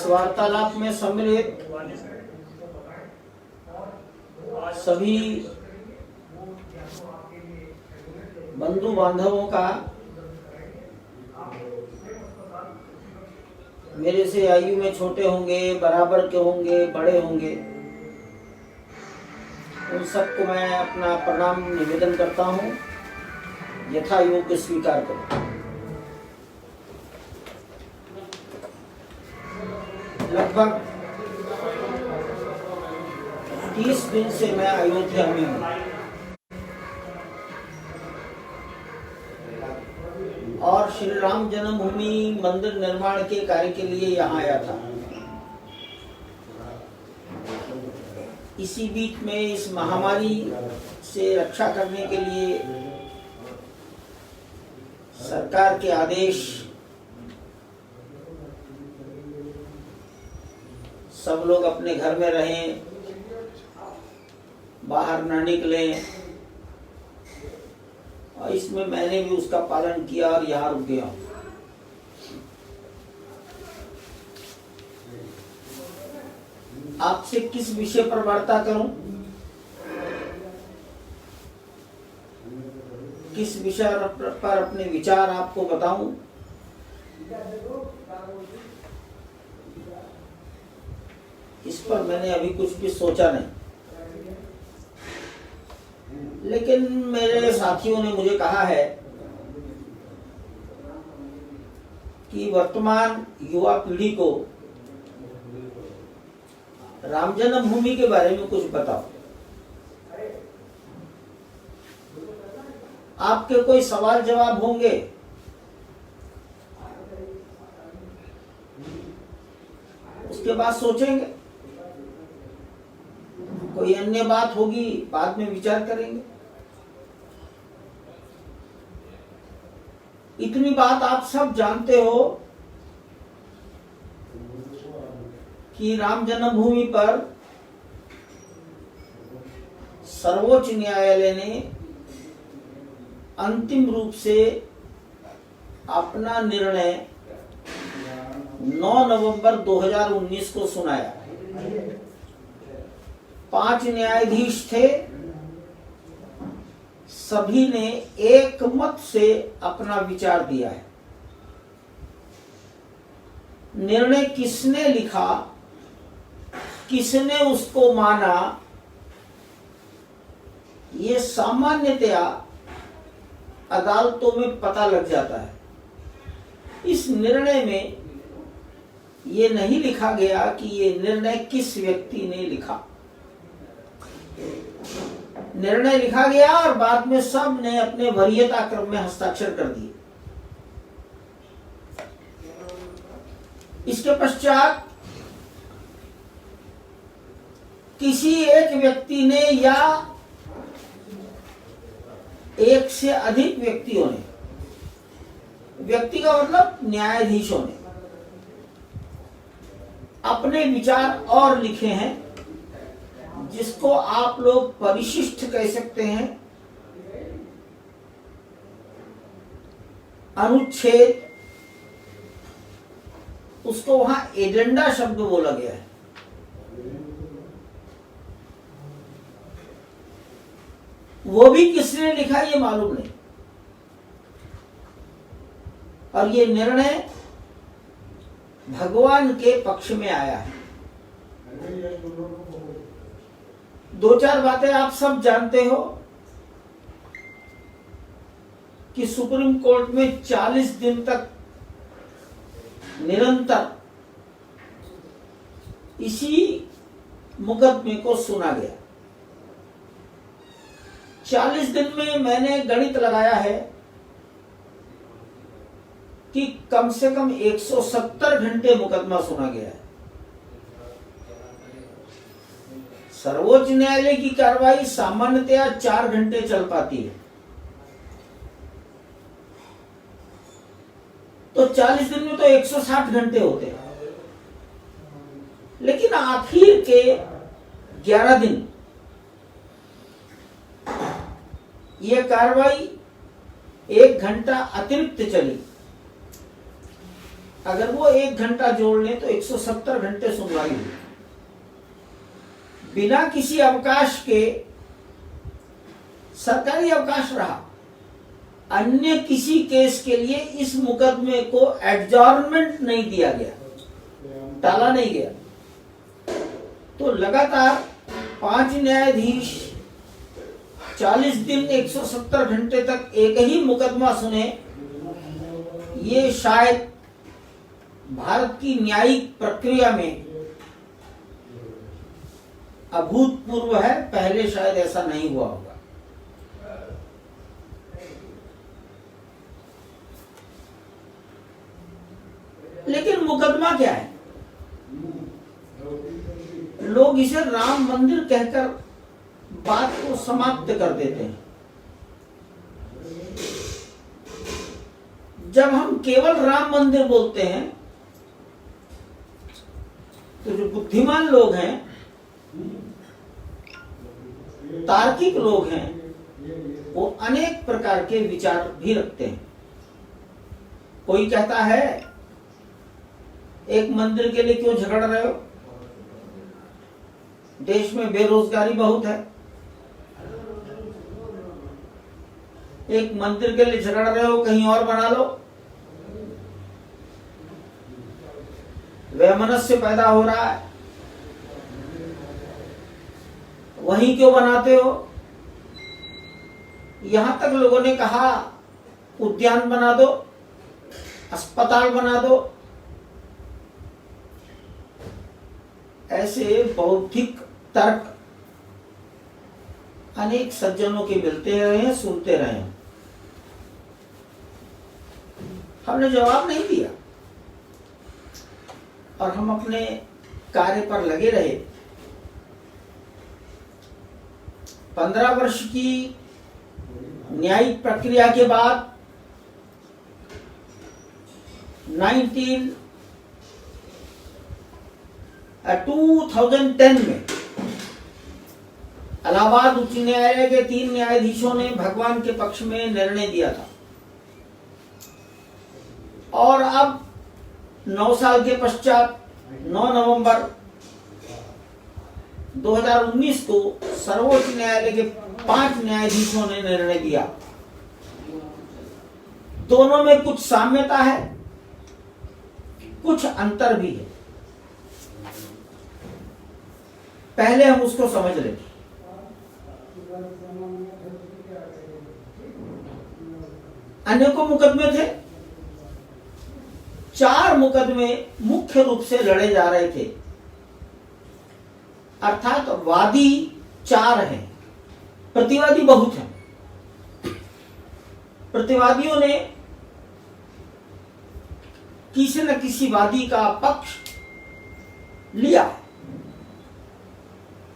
वार्तालाप में सम्मिलित सभी बंधु बांधवों का, मेरे से आयु में छोटे होंगे, बराबर के होंगे, बड़े होंगे, उन सबको मैं अपना प्रणाम निवेदन करता हूँ, यथा योग्य स्वीकार करूँ। लगभग 30 दिन से मैं अयोध्या में हूँ और श्री राम जन्मभूमि मंदिर निर्माण के कार्य के लिए यहाँ आया था। इसी बीच में इस महामारी से रक्षा करने के लिए सरकार के आदेश, सब लोग अपने घर में रहें, बाहर ना निकलें, और इसमें मैंने भी उसका पालन किया और यहाँ रुक गया। आपसे किस विषय पर वार्ता करूं, किस विषय पर अपने विचार आपको बताऊं, इस पर मैंने अभी कुछ भी सोचा नहीं। लेकिन मेरे साथियों ने मुझे कहा है कि वर्तमान युवा पीढ़ी को राम जन्मभूमि के बारे में कुछ बताओ। आपके कोई सवाल जवाब होंगे, उसके बाद सोचेंगे। कोई अन्य बात होगी, बाद में विचार करेंगे। इतनी बात आप सब जानते हो कि राम जन्मभूमि पर सर्वोच्च न्यायालय ने अंतिम रूप से अपना निर्णय 9 नवंबर 2019 को सुनाया। 5 न्यायाधीश थे, सभी ने एक मत से अपना विचार दिया है। निर्णय किसने लिखा, किसने उसको माना, ये सामान्यतया अदालतों में पता लग जाता है। इस निर्णय में ये नहीं लिखा गया कि ये निर्णय किस व्यक्ति ने लिखा। निर्णय लिखा गया और बाद में सब ने अपने वरीयता क्रम में हस्ताक्षर कर दिए। इसके पश्चात किसी एक व्यक्ति ने या एक से अधिक व्यक्तियों ने, व्यक्ति का मतलब न्यायाधीशों ने, अपने विचार और लिखे हैं, जिसको आप लोग परिशिष्ट कह सकते हैं, अनुच्छेद, उसको वहां एजेंडा शब्द बोला गया है। वो भी किसने लिखा ये मालूम नहीं। और ये निर्णय भगवान के पक्ष में आया है। 2-4 बातें आप सब जानते हो कि सुप्रीम कोर्ट में 40 दिन तक निरंतर इसी मुकदमे को सुना गया। 40 दिन में मैंने गणित लगाया है कि कम से कम 170 घंटे मुकदमा सुना गया है। सर्वोच्च न्यायालय की कार्रवाई सामान्यतया 4 घंटे चल पाती है, तो 40 दिन में तो 160 घंटे होते हैं। लेकिन आखिर के 11 दिन यह कार्रवाई 1 घंटा अतिरिक्त चली। अगर वो 1 घंटा जोड़ लें तो 170 घंटे सुनवाई हुई, बिना किसी अवकाश के। सरकारी अवकाश रहा, अन्य किसी केस के लिए इस मुकदमे को एडजॉर्नमेंट नहीं दिया गया, टाला नहीं गया। तो लगातार 5 न्यायाधीश 40 दिन 170 घंटे तक एक ही मुकदमा सुने, ये शायद भारत की न्यायिक प्रक्रिया में अभूतपूर्व है। पहले शायद ऐसा नहीं हुआ होगा। लेकिन मुकदमा क्या है? लोग इसे राम मंदिर कहकर बात को समाप्त कर देते हैं। जब हम केवल राम मंदिर बोलते हैं तो जो बुद्धिमान लोग हैं, तार्किक लोग हैं, वो अनेक प्रकार के विचार भी रखते हैं। कोई कहता है एक मंदिर के लिए क्यों झगड़ रहे हो, देश में बेरोजगारी बहुत है। एक मंदिर के लिए झगड़ रहे हो, कहीं और बना लो। वैमनस्य पैदा हो रहा है, वहीं क्यों बनाते हो। यहां तक लोगों ने कहा उद्यान बना दो, अस्पताल बना दो। ऐसे बौद्धिक तर्क अनेक सज्जनों के मिलते रहे हैं, सुनते रहे हैं। हमने जवाब नहीं दिया और हम अपने कार्य पर लगे रहे। 15 वर्ष की न्यायिक प्रक्रिया के बाद 2010 में इलाहाबाद उच्च न्यायालय के 3 न्यायाधीशों ने भगवान के पक्ष में निर्णय दिया था। और अब 9 साल के पश्चात 9 नवंबर 2019 को सर्वोच्च न्यायालय के 5 न्यायाधीशों ने निर्णय दिया। दोनों में कुछ साम्यता है, कुछ अंतर भी है। पहले हम उसको समझ लें। अनेकों मुकदमे थे, 4 मुकदमे मुख्य रूप से लड़े जा रहे थे, अर्थात वादी 4 हैं, प्रतिवादी बहुत हैं। प्रतिवादियों ने किसी न किसी वादी का पक्ष लिया,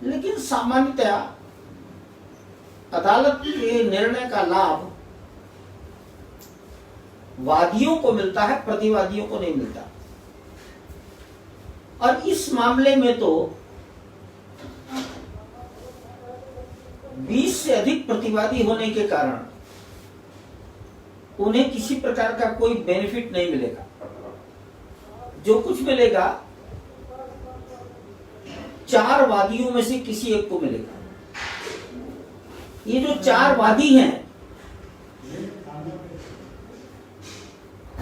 लेकिन सामान्यतया अदालत के निर्णय का लाभ वादियों को मिलता है, प्रतिवादियों को नहीं मिलता। और इस मामले में तो 20 से अधिक प्रतिवादी होने के कारण उन्हें किसी प्रकार का कोई बेनिफिट नहीं मिलेगा। जो कुछ मिलेगा 4 वादियों में से किसी एक को मिलेगा। ये जो 4 वादी हैं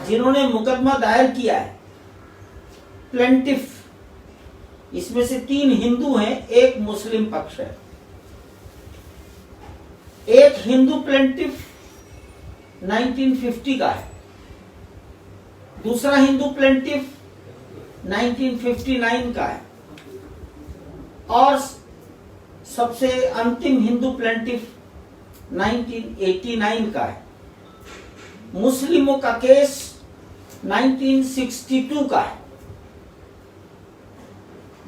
जिन्होंने मुकदमा दायर किया है, प्लेंटिफ, इसमें से 3 हिंदू हैं, 1 मुस्लिम पक्ष है। एक हिंदू प्लेंटिफ 1950 का है, दूसरा हिंदू प्लेंटिफ 1959 का है, और सबसे अंतिम हिंदू प्लेंटिफ 1989 का है। मुस्लिमों का केस 1962 का है।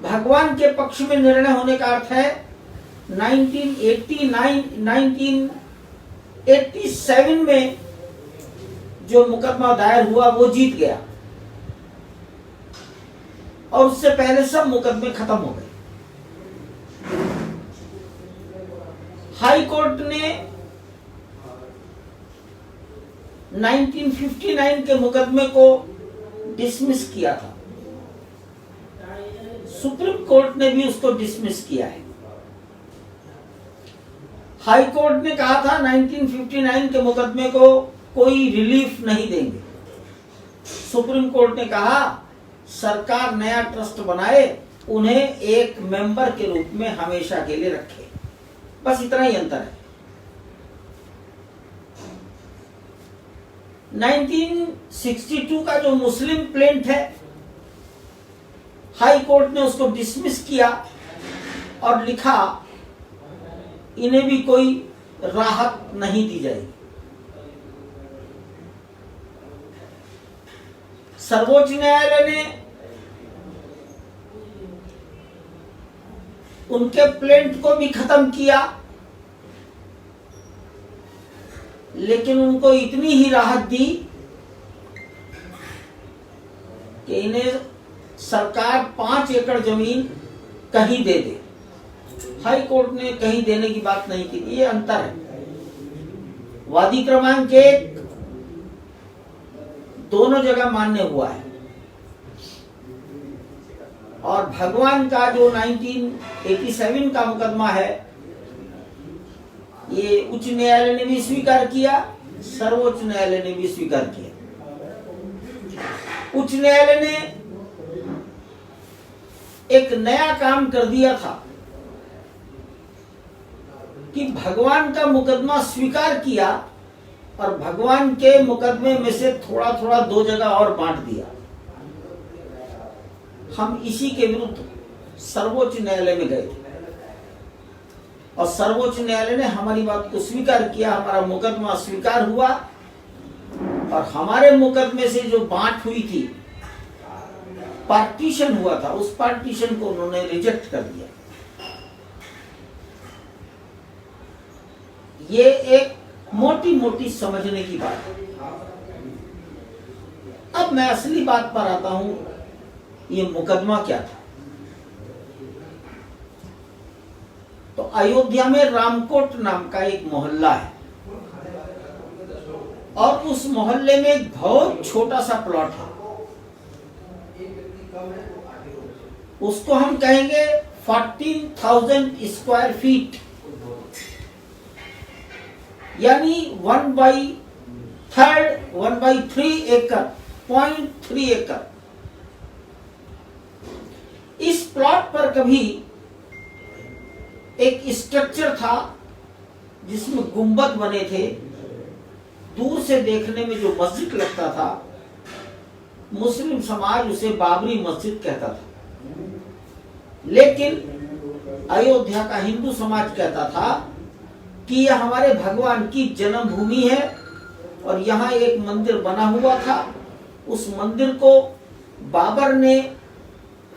भगवान के पक्ष में निर्णय होने का अर्थ है 1987 में जो मुकदमा दायर हुआ वो जीत गया, और उससे पहले सब मुकदमे खत्म हो गए। हाई कोर्ट ने 1959 के मुकदमे को डिसमिस किया था। सुप्रीम कोर्ट ने भी उसको डिसमिस किया है। हाई कोर्ट ने कहा था 1959 के मुकदमे को कोई रिलीफ नहीं देंगे। सुप्रीम कोर्ट ने कहा सरकार नया ट्रस्ट बनाए, उन्हें एक मेंबर के रूप में हमेशा के लिए रखे। बस इतना ही अंतर है। 1962 का जो मुस्लिम प्लेंट है, हाई कोर्ट ने उसको डिसमिस किया और लिखा इन्हें भी कोई राहत नहीं दी जाएगी। सर्वोच्च न्यायालय ने उनके प्लेंट को भी खत्म किया, लेकिन उनको इतनी ही राहत दी कि इन्हें सरकार 5 एकड़ जमीन कहीं दे दे। हाई कोर्ट ने कहीं देने की बात नहीं की। ये अंतर है। वादी क्रमांक 1 दोनों जगह मान्य हुआ है, और भगवान का जो 1987 का मुकदमा है, ये उच्च न्यायालय ने भी स्वीकार किया, सर्वोच्च न्यायालय ने भी स्वीकार किया। उच्च न्यायालय ने एक नया काम कर दिया था कि भगवान का मुकदमा स्वीकार किया और भगवान के मुकदमे में से थोड़ा थोड़ा 2 जगह और बांट दिया। हम इसी के विरुद्ध सर्वोच्च न्यायालय में गए थे और सर्वोच्च न्यायालय ने हमारी बात को स्वीकार किया, हमारा मुकदमा स्वीकार हुआ और हमारे मुकदमे से जो बांट हुई थी, पार्टीशन हुआ था, उस पार्टीशन को उन्होंने रिजेक्ट कर दिया। ये एक मोटी मोटी समझने की बात है। अब मैं असली बात पर आता हूं, ये मुकदमा क्या था। तो अयोध्या में रामकोट नाम का एक मोहल्ला है और उस मोहल्ले में एक बहुत छोटा सा प्लॉट है। उसको हम कहेंगे 14,000 स्क्वायर फीट, यानी 1/3 एकड़, 0.3 एकड़। इस प्लॉट पर कभी एक स्ट्रक्चर था जिसमें गुंबद बने थे। दूर से देखने में जो मस्जिद लगता था, मुस्लिम समाज उसे बाबरी मस्जिद कहता था, लेकिन अयोध्या का हिंदू समाज कहता था कि यह हमारे भगवान की जन्मभूमि है और यहाँ एक मंदिर बना हुआ था। उस मंदिर को बाबर ने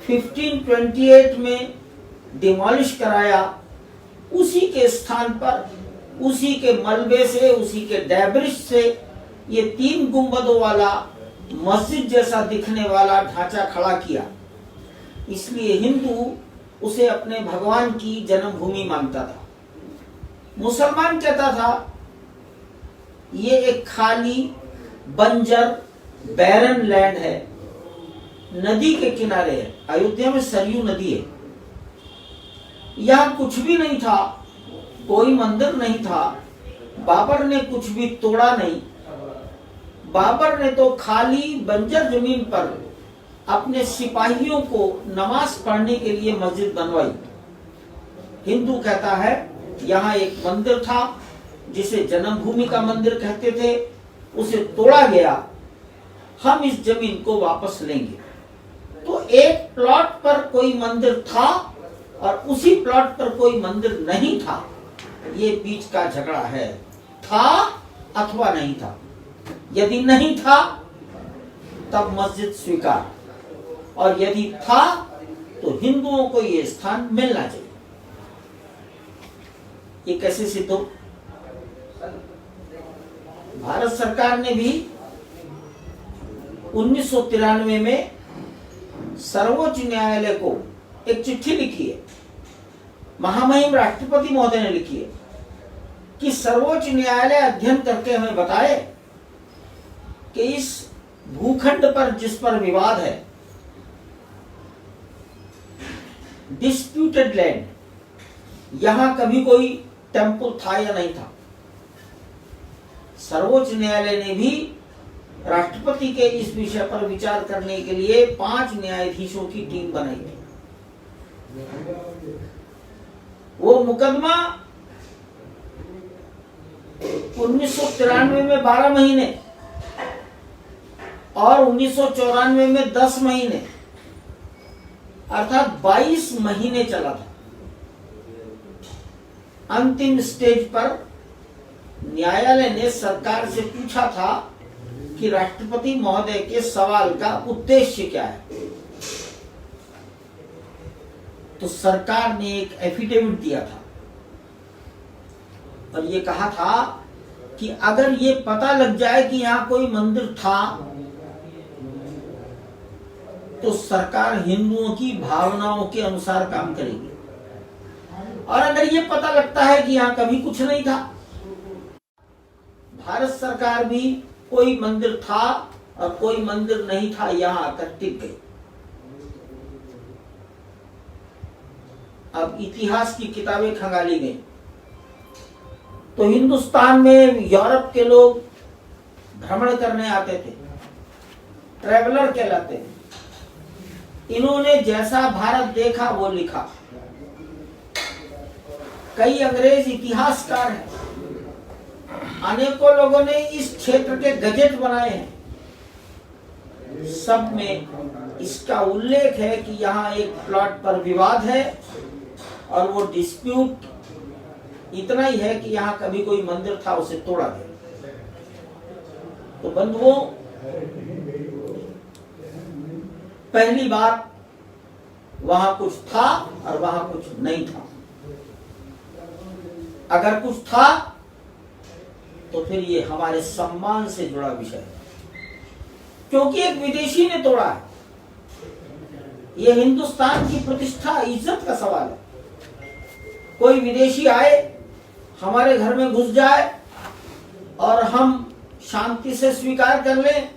1528 में डिमोलिश कराया। उसी के स्थान पर, उसी के मलबे से, उसी के डैब्रिश से ये 3 गुंबदों वाला मस्जिद जैसा दिखने वाला ढांचा खड़ा किया। इसलिए हिंदू उसे अपने भगवान की जन्मभूमि मानता था। मुसलमान कहता था ये एक खाली बंजर बैरन लैंड है, नदी के किनारे है। अयोध्या में सरयू नदी है, यहां कुछ भी नहीं था, कोई मंदिर नहीं था, बाबर ने कुछ भी तोड़ा नहीं। बाबर ने तो खाली बंजर जमीन पर अपने सिपाहियों को नमाज पढ़ने के लिए मस्जिद बनवाई। हिंदू कहता है यहाँ एक मंदिर था जिसे जन्मभूमि का मंदिर कहते थे, उसे तोड़ा गया, हम इस जमीन को वापस लेंगे। तो एक प्लॉट पर कोई मंदिर था और उसी प्लॉट पर कोई मंदिर नहीं था, ये बीच का झगड़ा है। था अथवा नहीं था। यदि नहीं था तब मस्जिद स्वीकार, और यदि था तो हिंदुओं को ये स्थान मिलना चाहिए। ये कैसे सिद्ध हो? भारत सरकार ने भी 1993 में सर्वोच्च न्यायालय को एक चिट्ठी लिखी है, महामहिम राष्ट्रपति महोदय ने लिखी है कि सर्वोच्च न्यायालय अध्ययन करके हमें बताए कि इस भूखंड पर जिस पर विवाद है, डिस्प्यूटेड लैंड, यहां कभी कोई टेम्पल था या नहीं था। सर्वोच्च न्यायालय ने भी राष्ट्रपति के इस विषय पर विचार करने के लिए 5 न्यायाधीशों की टीम बनाई थी। वो मुकदमा 1993 में 12 महीने और 1994 में 10 महीने अर्थात 22 महीने चला था। अंतिम स्टेज पर न्यायालय ने सरकार से पूछा था कि राष्ट्रपति महोदय के सवाल का उद्देश्य क्या है। तो सरकार ने एक एफिडेविट दिया था और ये कहा था कि अगर ये पता लग जाए कि यहां कोई मंदिर था तो सरकार हिंदुओं की भावनाओं के अनुसार काम करेगी, और अगर ये पता लगता है कि यहां कभी कुछ नहीं था, भारत सरकार भी कोई मंदिर था और कोई मंदिर नहीं था यहां आकर टिक गई। अब इतिहास की किताबें खंगाली गई तो हिंदुस्तान में यूरोप के लोग भ्रमण करने आते थे, ट्रैवलर कहलाते थे। इन्होंने जैसा भारत देखा वो लिखा। कई अंग्रेज इतिहासकार हैं, अनेकों लोगों ने इस क्षेत्र के गजेट बनाए हैं। सब में इसका उल्लेख है कि यहाँ एक प्लॉट पर विवाद है और वो डिस्प्यूट इतना ही है कि यहाँ कभी कोई मंदिर था, उसे तोड़ा गया। तो बंधुओं, पहली बात, वहां कुछ था और वहां कुछ नहीं था। अगर कुछ था तो फिर ये हमारे सम्मान से जुड़ा विषय है, क्योंकि एक विदेशी ने तोड़ा है। ये हिंदुस्तान की प्रतिष्ठा, इज्जत का सवाल है। कोई विदेशी आए, हमारे घर में घुस जाए और हम शांति से स्वीकार कर लें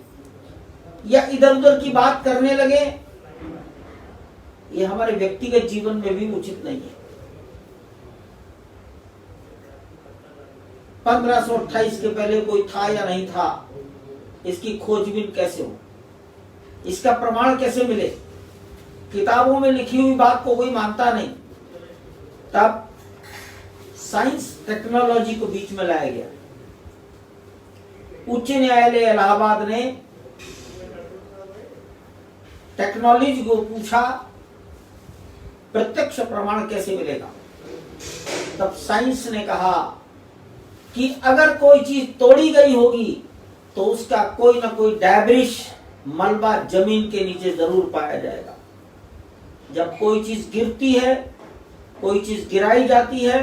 या इधर उधर की बात करने लगे, ये हमारे व्यक्तिगत जीवन में भी उचित नहीं है। 1528 के पहले कोई था या नहीं था, इसकी खोजबीन कैसे हो, इसका प्रमाण कैसे मिले? किताबों में लिखी हुई बात को कोई मानता नहीं। तब साइंस टेक्नोलॉजी को बीच में लाया गया। उच्च न्यायालय इलाहाबाद ने टेक्नोलॉजी को पूछा, प्रत्यक्ष प्रमाण कैसे मिलेगा? तब साइंस ने कहा कि अगर कोई चीज तोड़ी गई होगी तो उसका कोई ना कोई डैब्रिश, मलबा जमीन के नीचे जरूर पाया जाएगा। जब कोई चीज गिरती है, कोई चीज गिराई जाती है,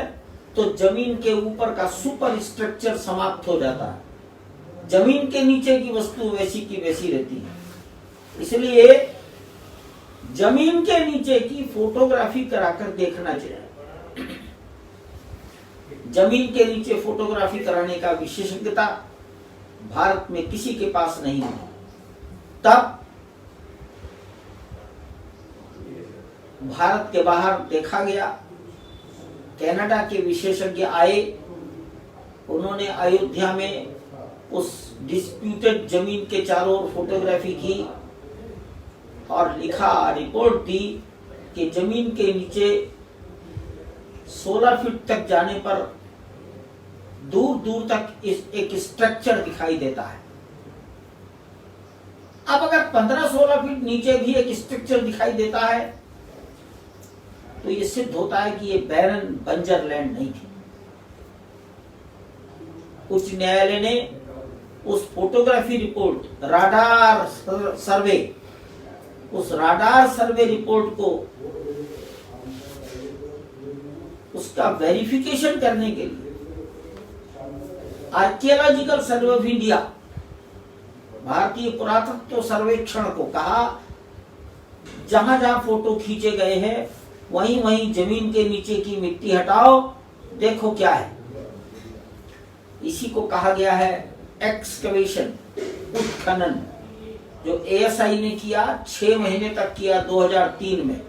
तो जमीन के ऊपर का सुपर स्ट्रक्चर समाप्त हो जाता है। जमीन के नीचे की वस्तु वैसी की वैसी रहती है। इसलिए जमीन के नीचे की फोटोग्राफी कराकर देखना चाहिए। जमीन के नीचे फोटोग्राफी कराने का विशेषज्ञता भारत में किसी के पास नहीं है। तब भारत के बाहर देखा गया, कनाडा के विशेषज्ञ आए, उन्होंने अयोध्या में उस डिस्प्यूटेड जमीन के चारों ओर फोटोग्राफी की और लिखा, रिपोर्ट दी कि जमीन के नीचे 16 फीट तक जाने पर दूर दूर तक एक स्ट्रक्चर दिखाई देता है। अब अगर 15-16 फीट नीचे भी एक स्ट्रक्चर दिखाई देता है तो ये सिद्ध होता है कि ये बैरन, बंजर लैंड नहीं थी। उच्च न्यायालय ने उस फोटोग्राफी रिपोर्ट, राडार सर्वे, उस राडार सर्वे रिपोर्ट को उसका वेरिफिकेशन करने के लिए आर्कियोलॉजिकल सर्वे ऑफ इंडिया, भारतीय पुरातत्व सर्वेक्षण को कहा, जहां जहां फोटो खींचे गए हैं वहीं वहीं जमीन के नीचे की मिट्टी हटाओ, देखो क्या है। इसी को कहा गया है एक्सकवेशन, उत्खनन। जो एएसआई ने किया 6 महीने तक किया 2003 में,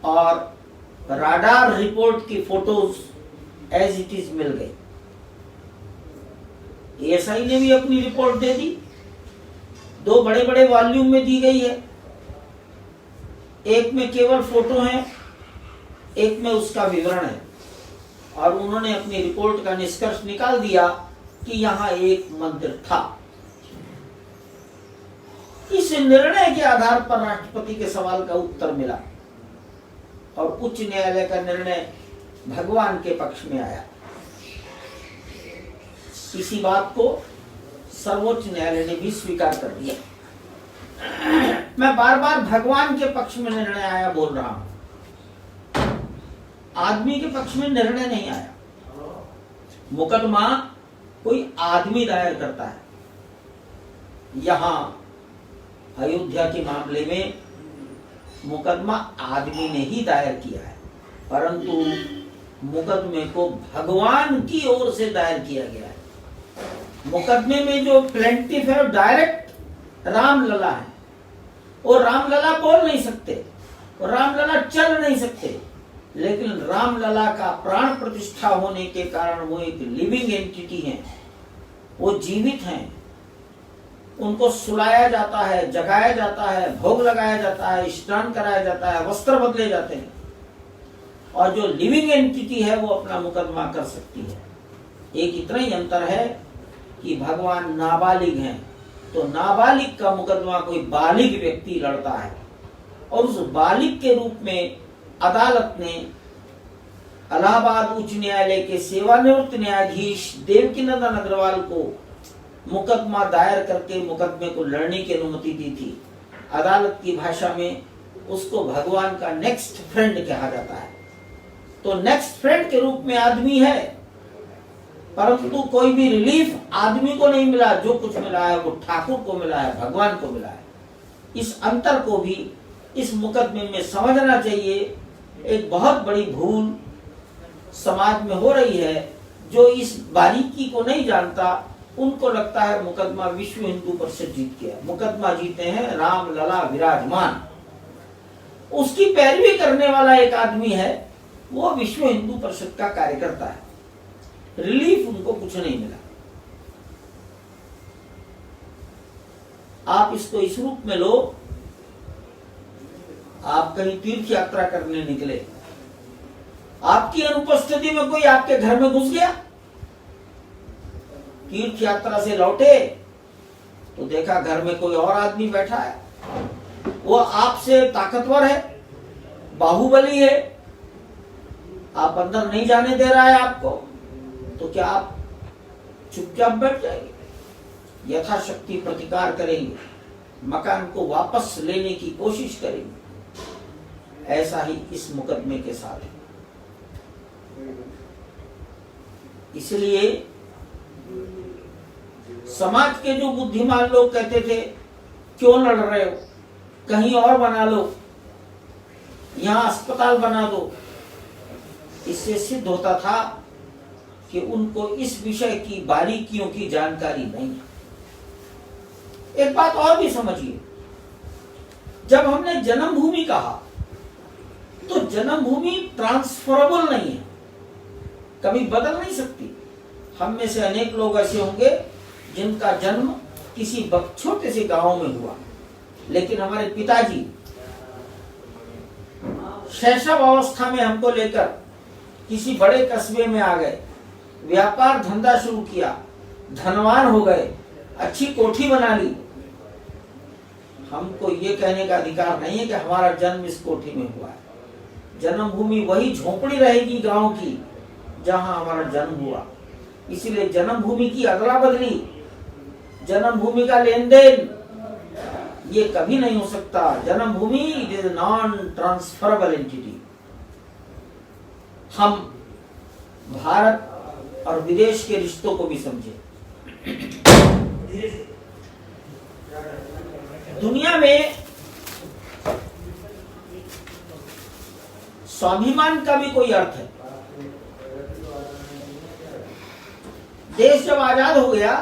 और राडार रिपोर्ट की फोटोज एज इट इज मिल गई। एएसआई ने भी अपनी रिपोर्ट दे दी, 2 बड़े बड़े वॉल्यूम में दी गई है। एक में केवल फोटो है, एक में उसका विवरण है, और उन्होंने अपनी रिपोर्ट का निष्कर्ष निकाल दिया कि यहां एक मंदिर था। इस निर्णय के आधार पर राष्ट्रपति के सवाल का उत्तर मिला और उच्च न्यायालय का निर्णय भगवान के पक्ष में आया। इसी बात को सर्वोच्च न्यायालय ने भी स्वीकार कर दिया। मैं बार बार भगवान के पक्ष में निर्णय आया बोल रहा हूं, आदमी के पक्ष में निर्णय नहीं आया। मुकदमा कोई आदमी दायर करता है। यहां अयोध्या के मामले में मुकदमा आदमी ने ही दायर किया है, परंतु मुकदमे को भगवान की ओर से दायर किया गया है। मुकदमे में जो प्लेंटिफ है डायरेक्ट रामलला है। और रामलला बोल नहीं सकते, और रामलला चल नहीं सकते, लेकिन रामलला का प्राण प्रतिष्ठा होने के कारण वो एक लिविंग एंटिटी है, वो जीवित हैं। उनको सुलाया जाता है, जगाया जाता है, भोग लगाया जाता है, स्नान कराया जाता है, वस्त्र बदले जाते हैं, और जो लिविंग एंटिटी है वो अपना मुकदमा कर सकती है। एक इतना ही अंतर है कि भगवान नाबालिग हैं, तो नाबालिग का मुकदमा कोई बालिग व्यक्ति लड़ता है, और उस बालिग के रूप में अदालत ने इलाहाबाद उच्च न्यायालय के सेवानिवृत्त न्यायाधीश देवकीनंदन अग्रवाल को मुकदमा दायर करके मुकदमे को लड़ने की अनुमति दी थी। अदालत की भाषा में उसको भगवान का नेक्स्ट फ्रेंड कहा जाता है। तो नेक्स्ट फ्रेंड के रूप में आदमी है, परंतु कोई भी रिलीफ आदमी को नहीं मिला। जो कुछ मिला है वो ठाकुर को मिला है, भगवान को मिला है। इस अंतर को भी इस मुकदमे में समझना चाहिए। एक बहुत बड़ी भूल समाज में हो रही है। जो इस बारीकी को नहीं जानता, उनको लगता है मुकदमा विश्व हिंदू परिषद जीत गया। मुकदमा जीते हैं रामलला विराजमान। उसकी पैरवी करने वाला एक आदमी है, वो विश्व हिंदू परिषद का कार्यकर्ता है। रिलीफ उनको कुछ नहीं मिला। आप इसको इस रूप में लो, आप कहीं तीर्थ यात्रा करने निकले, आपकी अनुपस्थिति में कोई आपके घर में घुस गया, तीर्थ यात्रा से लौटे तो देखा घर में कोई और आदमी बैठा है, वो आपसे ताकतवर है, बाहुबली है, आप अंदर नहीं जाने दे रहा है आपको, तो क्या आप चुपचाप बैठ जाएंगे? यथाशक्ति प्रतिकार करेंगे, मकान को वापस लेने की कोशिश करेंगे। ऐसा ही इस मुकदमे के साथ है। इसलिए समाज के जो बुद्धिमान लोग कहते थे क्यों लड़ रहे हो, कहीं और बना लो, यहां अस्पताल बना दो, इससे सिद्ध होता था कि उनको इस विषय की बारीकियों की जानकारी नहीं है। एक बात और भी समझिए, जब हमने जन्मभूमि कहा तो जन्मभूमि ट्रांसफरेबल नहीं है, कभी बदल नहीं सकती। हम में से अनेक लोग ऐसे होंगे जिनका जन्म किसी छोटे से गांव में हुआ, लेकिन हमारे पिताजी शैशव अवस्था में हमको लेकर किसी बड़े कस्बे में आ गए, व्यापार धंधा शुरू किया, धनवान हो गए, अच्छी कोठी बना ली। हमको ये कहने का अधिकार नहीं है कि हमारा जन्म इस कोठी में हुआ है। जन्मभूमि वही झोपड़ी रहेगी गांव की जहां हमारा जन्म हुआ। इसलिए जन्मभूमि की अदला बदली, जन्मभूमि का लेन देन, ये कभी नहीं हो सकता। जन्मभूमि इज नॉन ट्रांसफरेबल एंटिटी। हम भारत और विदेश के रिश्तों को भी समझे। दुनिया में स्वाभिमान का भी कोई अर्थ है। देश जब आजाद हो गया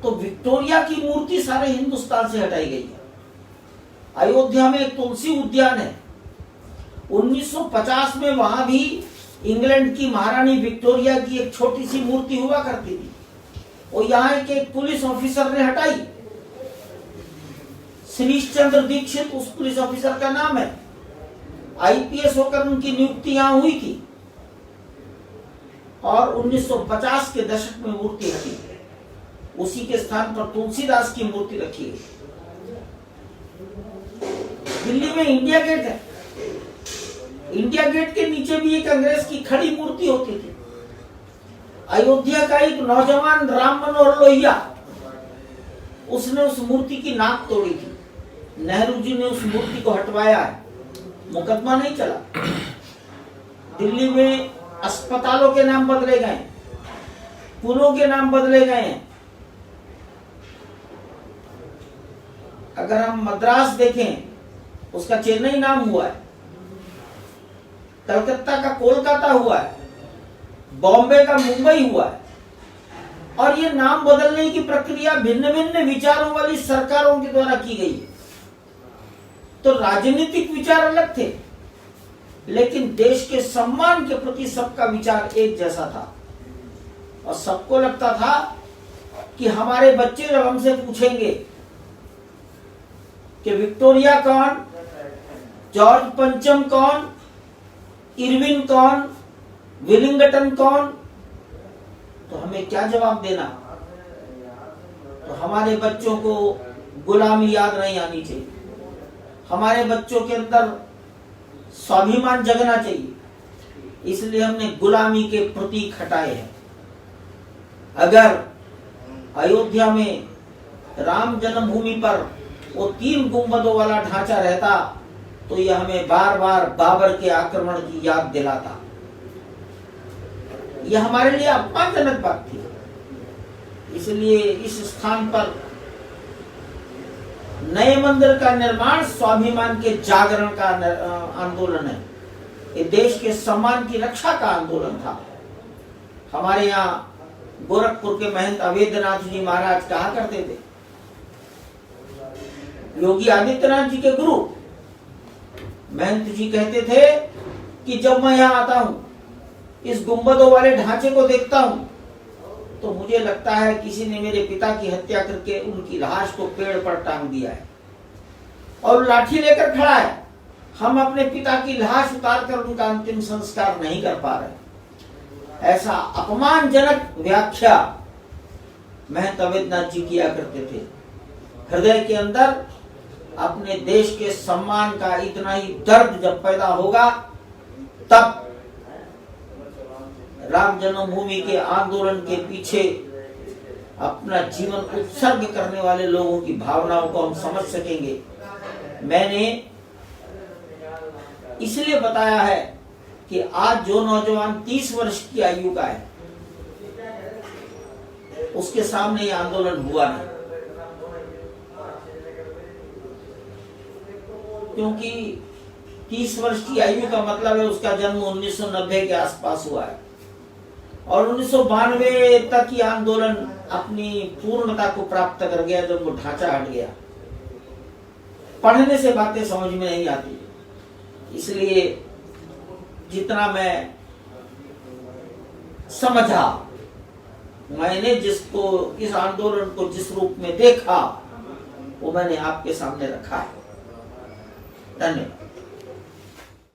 तो विक्टोरिया की मूर्ति सारे हिंदुस्तान से हटाई गई है। अयोध्या में एक तुलसी उद्यान है, 1950 में वहां भी इंग्लैंड की महारानी विक्टोरिया की एक छोटी सी मूर्ति हुआ करती थी, वो यहाँ के एक पुलिस ऑफिसर ने हटाई। श्रीश चंद्र दीक्षित उस पुलिस ऑफिसर का नाम है, आईपीएस होकर उनकी नियुक्ति यहां हुई थी और 1950 के दशक में मूर्ति हटी, उसी के स्थान पर तुलसीदास की मूर्ति रखी गई। दिल्ली में इंडिया गेट है, इंडिया गेट के नीचे भी एक अंग्रेज की खड़ी मूर्ति होती थी। अयोध्या का एक नौजवान राम मनोहर लोहिया, उसने उस मूर्ति की नाक तोड़ी थी, नेहरू जी ने उस मूर्ति को हटवाया है, मुकदमा नहीं चला। दिल्ली में अस्पतालों के नाम बदले गए, पुलों के नाम बदले गए हैं। अगर हम मद्रास देखें, उसका चेन्नई नाम हुआ है, कलकत्ता का कोलकाता हुआ है, बॉम्बे का मुंबई हुआ है। और ये नाम बदलने की प्रक्रिया भिन्न भिन्न विचारों वाली सरकारों के द्वारा की गई है। तो राजनीतिक विचार अलग थे, लेकिन देश के सम्मान के प्रति सबका विचार एक जैसा था और सबको लगता था कि हमारे बच्चे जब हमसे पूछेंगे कि विक्टोरिया कौन, जॉर्ज पंचम कौन, इरविन कौन, विलिंगटन कौन, तो हमें क्या जवाब देना? तो हमारे बच्चों को गुलामी याद नहीं आनी चाहिए, हमारे बच्चों के अंदर स्वाभिमान जगना चाहिए। इसलिए हमने गुलामी के प्रतीक हटाए हैं। अगर अयोध्या में राम जन्मभूमि पर वो 3 गुंबदों वाला ढांचा रहता तो यह हमें बार बार बाबर के आक्रमण की याद दिलाता। यह हमारे लिए अपमानजनक बात थी। इसलिए इस स्थान पर नए मंदिर का निर्माण स्वाभिमान के जागरण का आंदोलन है, ये देश के सम्मान की रक्षा का आंदोलन था। हमारे यहाँ गोरखपुर के महंत अवैधनाथ जी महाराज कहा करते थे, योगी आदित्यनाथ जी के गुरु महंत जी कहते थे कि जब मैं यहाँ आता हूँ, इस गुंबदों वाले ढांचे को देखता हूँ, तो मुझे लगता है किसी ने मेरे पिता की हत्या करके उनकी लाश को पेड़ पर टांग दिया है और लाठी लेकर खड़ा है। हम अपने पिता की लाश उतार कर उनका अंतिम संस्कार नहीं कर पा रहे। ऐसा अपमानजनक व्याख्या महंत अवैधनाथ जी किया करते थे। हृदय के अंदर अपने देश के सम्मान का इतना ही दर्द जब पैदा होगा, तब राम जन्मभूमि के आंदोलन के पीछे अपना जीवन उत्सर्ग करने वाले लोगों की भावनाओं को हम समझ सकेंगे। मैंने इसलिए बताया है कि आज जो नौजवान 30 वर्ष की आयु का है, उसके सामने ये आंदोलन हुआ नहीं, क्योंकि 30 वर्ष की आयु का मतलब है उसका जन्म 1990 के आसपास हुआ है और 1992 तक ये आंदोलन अपनी पूर्णता को प्राप्त कर गया जब वो ढांचा हट गया। पढ़ने से बातें समझ में नहीं आती, इसलिए जितना मैं समझा, मैंने जिसको इस आंदोलन को जिस रूप में देखा, वो मैंने आपके सामने रखा है। धन्यवाद।